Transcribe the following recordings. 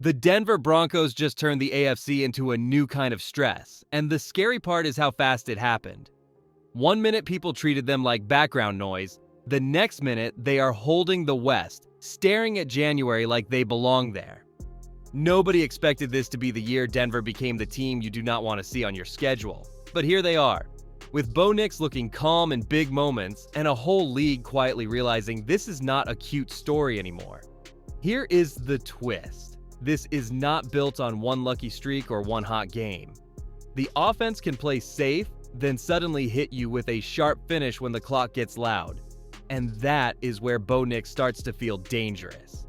The Denver Broncos just turned the AFC into a new kind of stress, and the scary part is how fast it happened. One minute people treated them like background noise, the next minute they are holding the West, staring at January like they belong there. Nobody expected this to be the year Denver became the team you do not want to see on your schedule, but here they are. With Bo Nix looking calm in big moments, and a whole league quietly realizing this is not a cute story anymore. Here is the twist. This is not built on one lucky streak or one hot game. The offense can play safe, then suddenly hit you with a sharp finish when the clock gets loud. And that is where Bo Nix starts to feel dangerous.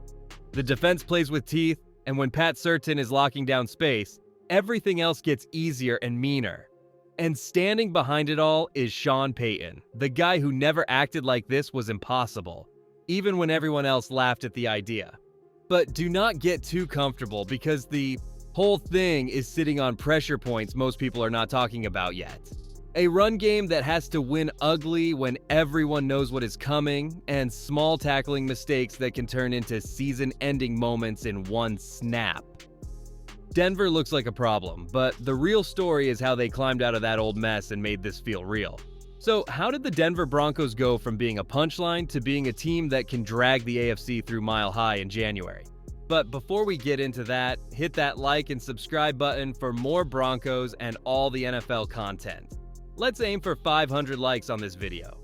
The defense plays with teeth, and when Pat Surtain is locking down space, everything else gets easier and meaner. And standing behind it all is Sean Payton, the guy who never acted like this was impossible, even when everyone else laughed at the idea. But do not get too comfortable because the whole thing is sitting on pressure points most people are not talking about yet. A run game that has to win ugly when everyone knows what is coming, and small tackling mistakes that can turn into season-ending moments in one snap. Denver looks like a problem, but the real story is how they climbed out of that old mess and made this feel real. So how did the Denver Broncos go from being a punchline to being a team that can drag the AFC through Mile High in January? But before we get into that, hit that like and subscribe button for more Broncos and all the NFL content. Let's aim for 500 likes on this video.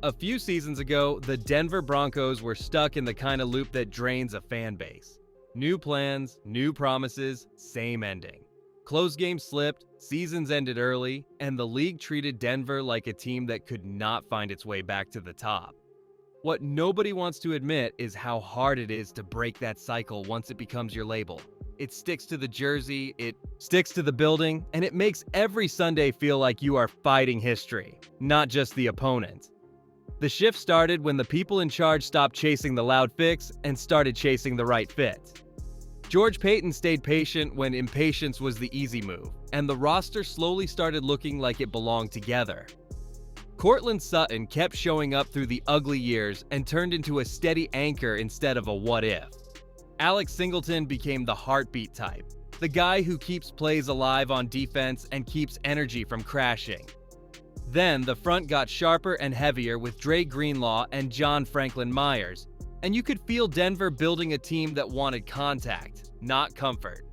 A few seasons ago, the Denver Broncos were stuck in the kind of loop that drains a fan base. New plans, new promises, same ending. Close games slipped, seasons ended early, and the league treated Denver like a team that could not find its way back to the top. What nobody wants to admit is how hard it is to break that cycle once it becomes your label. It sticks to the jersey, it sticks to the building, and it makes every Sunday feel like you are fighting history, not just the opponent. The shift started when the people in charge stopped chasing the loud fix and started chasing the right fit. George Paton stayed patient when impatience was the easy move, and the roster slowly started looking like it belonged together. Courtland Sutton kept showing up through the ugly years and turned into a steady anchor instead of a what-if. Alex Singleton became the heartbeat type, the guy who keeps plays alive on defense and keeps energy from crashing. Then the front got sharper and heavier with Dre Greenlaw and John Franklin Myers, and you could feel Denver building a team that wanted contact, not comfort.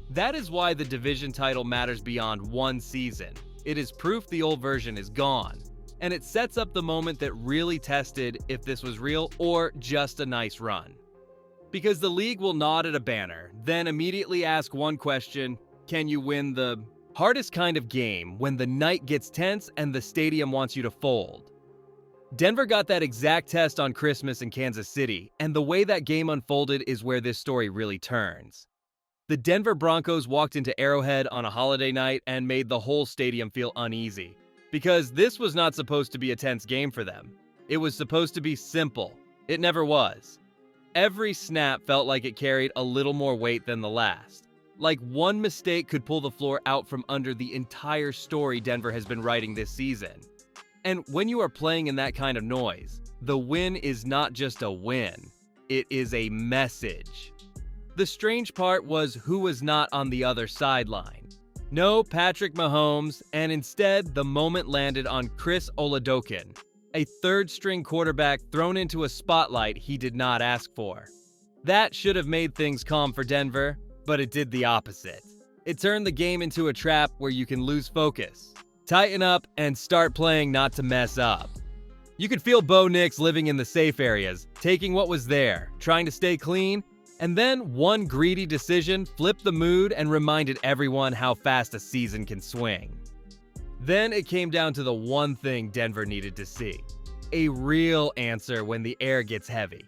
That is why the division title matters beyond one season. It is proof the old version is gone, and it sets up the moment that really tested if this was real or just a nice run. Because the league will nod at a banner, then immediately ask one question: can you win the hardest kind of game when the night gets tense and the stadium wants you to fold? Denver got that exact test on Christmas in Kansas City, and the way that game unfolded is where this story really turns. The Denver Broncos walked into Arrowhead on a holiday night and made the whole stadium feel uneasy, because this was not supposed to be a tense game for them. It was supposed to be simple. It never was. Every snap felt like it carried a little more weight than the last. Like one mistake could pull the floor out from under the entire story Denver has been writing this season. And when you are playing in that kind of noise, the win is not just a win, it is a message. The strange part was who was not on the other sideline. No Patrick Mahomes, and instead the moment landed on Chris Oladokun, a third-string quarterback thrown into a spotlight he did not ask for. That should have made things calm for Denver, but it did the opposite. It turned the game into a trap where you can lose focus, tighten up, and start playing not to mess up. You could feel Bo Nix living in the safe areas, taking what was there, trying to stay clean, and then one greedy decision flipped the mood and reminded everyone how fast a season can swing. Then it came down to the one thing Denver needed to see: a real answer when the air gets heavy.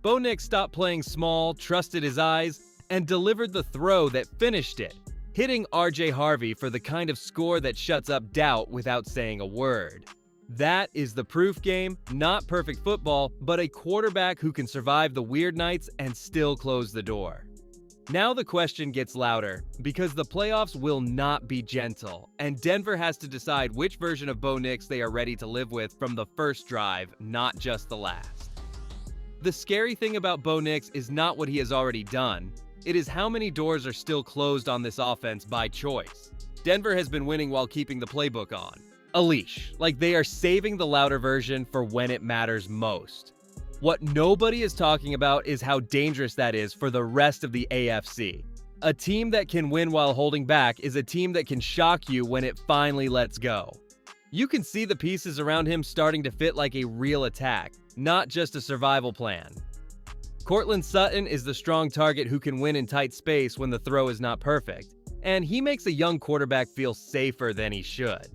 Bo Nix stopped playing small, trusted his eyes, and delivered the throw that finished it, hitting RJ Harvey for the kind of score that shuts up doubt without saying a word. That is the proof game, not perfect football, but a quarterback who can survive the weird nights and still close the door. Now the question gets louder, because the playoffs will not be gentle, and Denver has to decide which version of Bo Nix they are ready to live with from the first drive, not just the last. The scary thing about Bo Nix is not what he has already done, It is how many doors are still closed on this offense by choice. Denver has been winning while keeping the playbook on a leash, like they are saving the louder version for when it matters most. What nobody is talking about is how dangerous that is for the rest of the AFC. A team that can win while holding back is a team that can shock you when it finally lets go. You can see the pieces around him starting to fit like a real attack, not just a survival plan. Courtland Sutton is the strong target who can win in tight space when the throw is not perfect, and he makes a young quarterback feel safer than he should.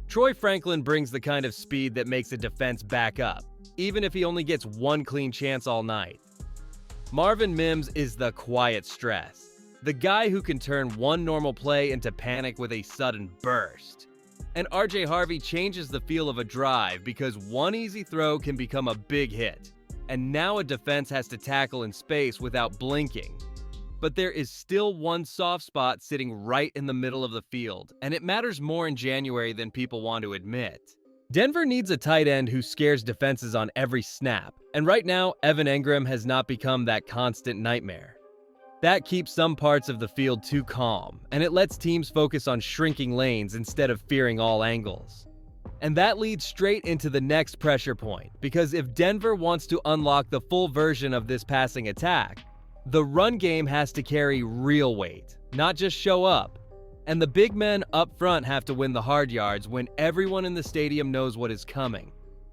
Troy Franklin brings the kind of speed that makes a defense back up, even if he only gets one clean chance all night. Marvin Mims is the quiet stress, the guy who can turn one normal play into panic with a sudden burst. And RJ Harvey changes the feel of a drive because one easy throw can become a big hit, and now a defense has to tackle in space without blinking. But there is still one soft spot sitting right in the middle of the field, and it matters more in January than people want to admit. Denver needs a tight end who scares defenses on every snap, and right now, Evan Engram has not become that constant nightmare. That keeps some parts of the field too calm, and it lets teams focus on shrinking lanes instead of fearing all angles. And that leads straight into the next pressure point, because if Denver wants to unlock the full version of this passing attack, the run game has to carry real weight, not just show up. And the big men up front have to win the hard yards when everyone in the stadium knows what is coming.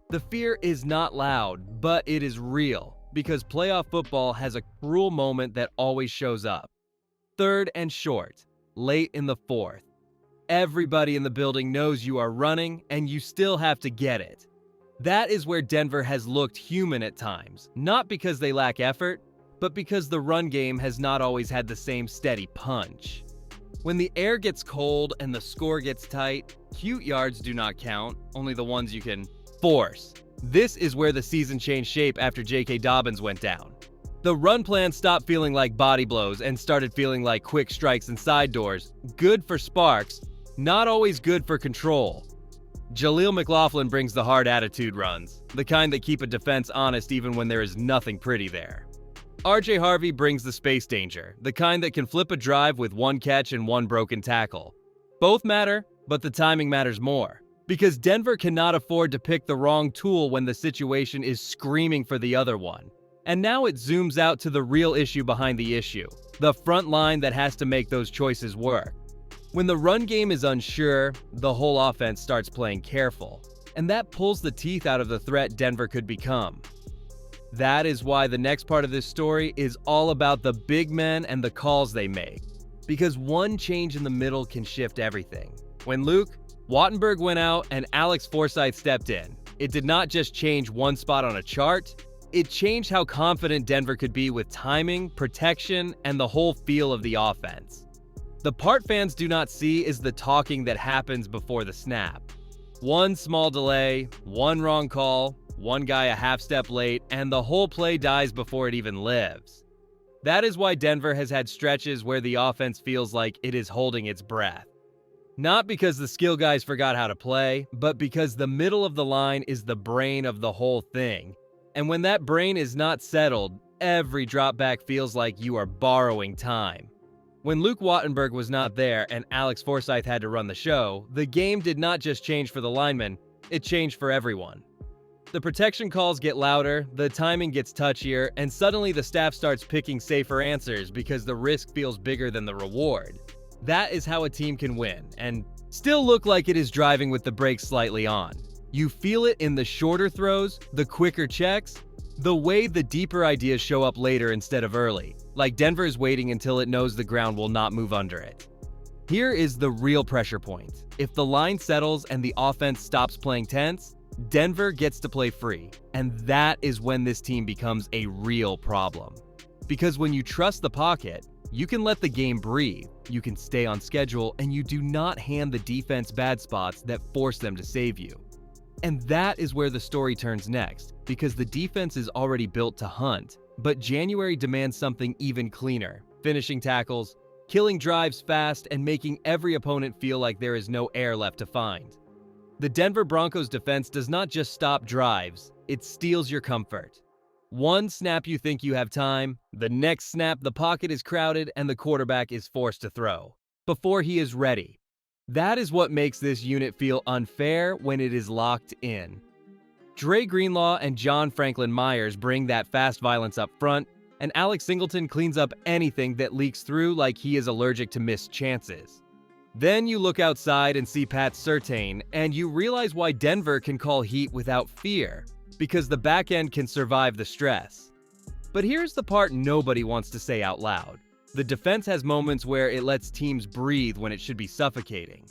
The fear is not loud, but it is real, because playoff football has a cruel moment that always shows up. 3rd and short, late in the 4th. Everybody in the building knows you are running, and you still have to get it. That is where Denver has looked human at times, not because they lack effort, but because the run game has not always had the same steady punch. When the air gets cold and the score gets tight, cute yards do not count, only the ones you can force. This is where the season changed shape after J.K. Dobbins went down. The run plan stopped feeling like body blows and started feeling like quick strikes and side doors, good for sparks, not always good for control. Jaleel McLaughlin brings the hard attitude runs, the kind that keep a defense honest even when there is nothing pretty there. RJ Harvey brings the space danger, the kind that can flip a drive with one catch and one broken tackle. Both matter, but the timing matters more, because Denver cannot afford to pick the wrong tool when the situation is screaming for the other one. And now it zooms out to the real issue behind the issue, the front line that has to make those choices work. When the run game is unsure, the whole offense starts playing careful, and that pulls the teeth out of the threat Denver could become. That is why the next part of this story is all about the big men and the calls they make, because one change in the middle can shift everything. When Luke Wattenberg went out and Alex Forsythe stepped in, it did not just change one spot on a chart, it changed how confident Denver could be with timing, protection, and the whole feel of the offense. The part fans do not see is the talking that happens before the snap. One small delay, one wrong call, one guy a half step late, and the whole play dies before it even lives. That is why Denver has had stretches where the offense feels like it is holding its breath. Not because the skill guys forgot how to play, but because the middle of the line is the brain of the whole thing. And when that brain is not settled, every drop back feels like you are borrowing time. When Luke Wattenberg was not there and Alex Forsythe had to run the show, the game did not just change for the linemen, it changed for everyone. The protection calls get louder, the timing gets touchier, and suddenly the staff starts picking safer answers because the risk feels bigger than the reward. That is how a team can win, and still look like it is driving with the brakes slightly on. You feel it in the shorter throws, the quicker checks, the way the deeper ideas show up later instead of early, like Denver is waiting until it knows the ground will not move under it. Here is the real pressure point. If the line settles and the offense stops playing tense, Denver gets to play free, and that is when this team becomes a real problem. Because when you trust the pocket, you can let the game breathe, you can stay on schedule, and you do not hand the defense bad spots that force them to save you. And that is where the story turns next, because the defense is already built to hunt, but January demands something even cleaner, finishing tackles, killing drives fast, and making every opponent feel like there is no air left to find. The Denver Broncos defense does not just stop drives, it steals your comfort. One snap you think you have time, the next snap the pocket is crowded and the quarterback is forced to throw before he is ready. That is what makes this unit feel unfair when it is locked in. Dre Greenlaw and John Franklin Myers bring that fast violence up front, and Alex Singleton cleans up anything that leaks through like he is allergic to missed chances. Then you look outside and see Pat Surtain, and you realize why Denver can call heat without fear, because the back end can survive the stress. But here's the part nobody wants to say out loud. The defense has moments where it lets teams breathe when it should be suffocating.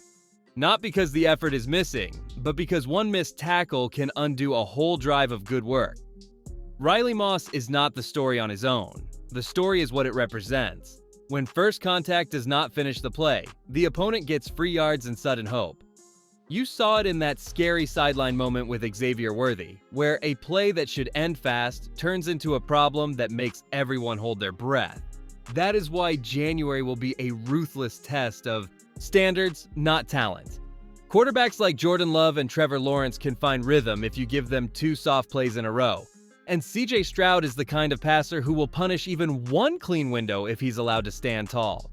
Not because the effort is missing, but because one missed tackle can undo a whole drive of good work. Riley Moss is not the story on his own. The story is what it represents. When first contact does not finish the play, the opponent gets free yards and sudden hope. You saw it in that scary sideline moment with Xavier Worthy, where a play that should end fast turns into a problem that makes everyone hold their breath. That is why January will be a ruthless test of standards, not talent. Quarterbacks like Jordan Love and Trevor Lawrence can find rhythm if you give them 2 soft plays in a row. And CJ Stroud is the kind of passer who will punish even one clean window if he's allowed to stand tall.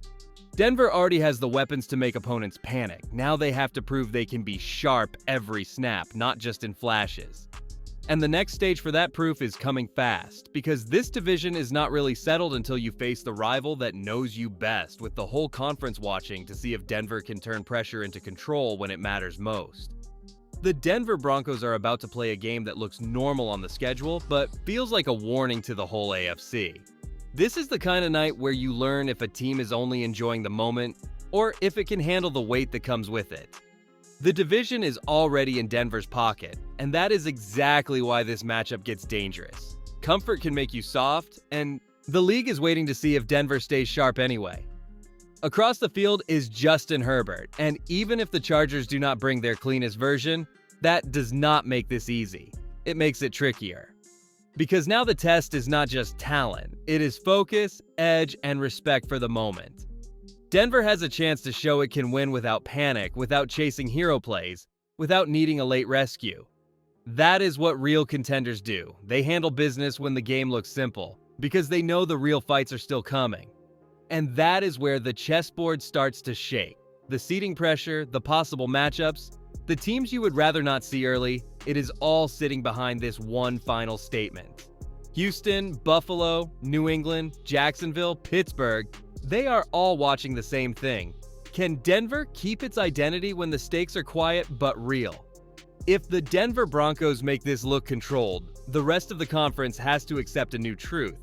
Denver already has the weapons to make opponents panic. Now they have to prove they can be sharp every snap, not just in flashes. And the next stage for that proof is coming fast, because this division is not really settled until you face the rival that knows you best, with the whole conference watching to see if Denver can turn pressure into control when it matters most. The Denver Broncos are about to play a game that looks normal on the schedule, but feels like a warning to the whole AFC. This is the kind of night where you learn if a team is only enjoying the moment, or if it can handle the weight that comes with it. The division is already in Denver's pocket, and that is exactly why this matchup gets dangerous. Comfort can make you soft, and the league is waiting to see if Denver stays sharp anyway. Across the field is Justin Herbert, and even if the Chargers do not bring their cleanest version, that does not make this easy. It makes it trickier. Because now the test is not just talent, it is focus, edge, and respect for the moment. Denver has a chance to show it can win without panic, without chasing hero plays, without needing a late rescue. That is what real contenders do. They handle business when the game looks simple, because they know the real fights are still coming. And that is where the chessboard starts to shake. The seeding pressure, the possible matchups, the teams you would rather not see early, it is all sitting behind this one final statement. Houston, Buffalo, New England, Jacksonville, Pittsburgh, they are all watching the same thing. Can Denver keep its identity when the stakes are quiet but real? If the Denver Broncos make this look controlled, the rest of the conference has to accept a new truth.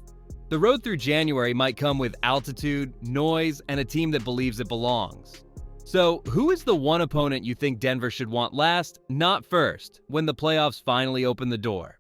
The road through January might come with altitude, noise, and a team that believes it belongs. So, who is the one opponent you think Denver should want last, not first, when the playoffs finally open the door?